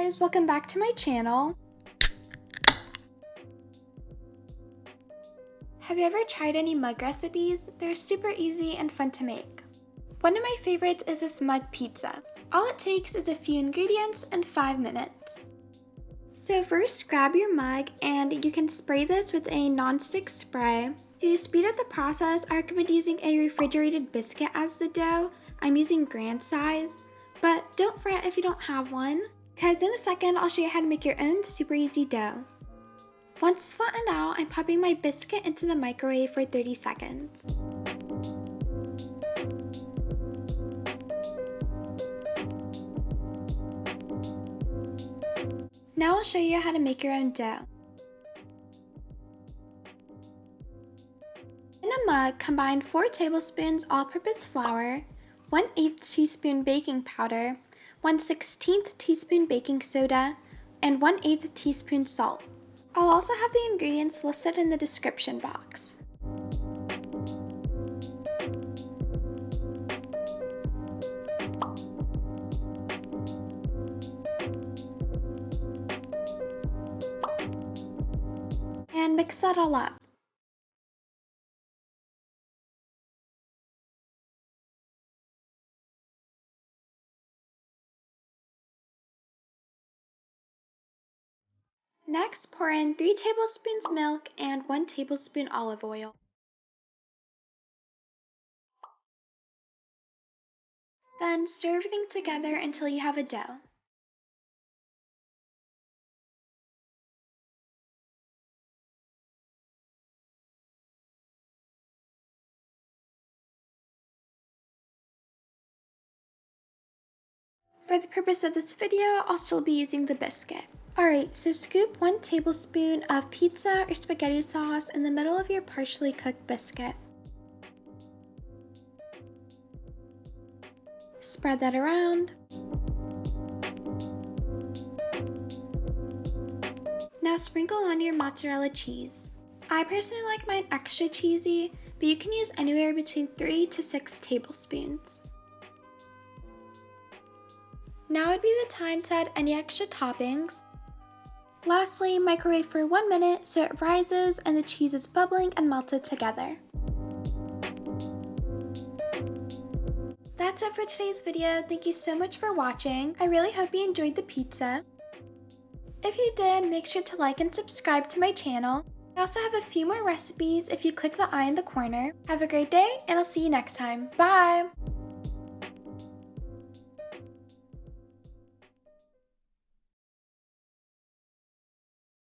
guys, welcome back to my channel. Have you ever tried any mug recipes? They're super easy and fun to make. One of my favorites is this mug pizza. All it takes is a few ingredients and 5 minutes. So first, grab your mug and you can spray this with a non-stick spray. To speed up the process, I recommend using a refrigerated biscuit as the dough. I'm using grand size, but don't fret if you don't have one, because in a second I'll show you how to make your own super easy dough. Once flattened out, I'm popping my biscuit into the microwave for 30 seconds. Now I'll show you how to make your own dough. In a mug, combine 4 tablespoons all-purpose flour, 1/8 teaspoon baking powder, 1/16 teaspoon baking soda, and 1/8 teaspoon salt. I'll also have the ingredients listed in the description box. And mix that all up. Next, pour in 3 tablespoons milk and 1 tablespoon olive oil. Then stir everything together until you have a dough. For the purpose of this video, I'll still be using the biscuit. Alright, so scoop 1 tablespoon of pizza or spaghetti sauce in the middle of your partially cooked biscuit. Spread that around. Now sprinkle on your mozzarella cheese. I personally like mine extra cheesy, but you can use anywhere between 3 to 6 tablespoons. Now would be the time to add any extra toppings. Lastly, microwave for 1 minute so it rises and the cheese is bubbling and melted together. That's it for today's video. Thank you so much for watching. I really hope you enjoyed the pizza. If you did, make sure to like and subscribe to my channel. I also have a few more recipes if you click the eye in the corner. Have a great day, and I'll see you next time. Bye!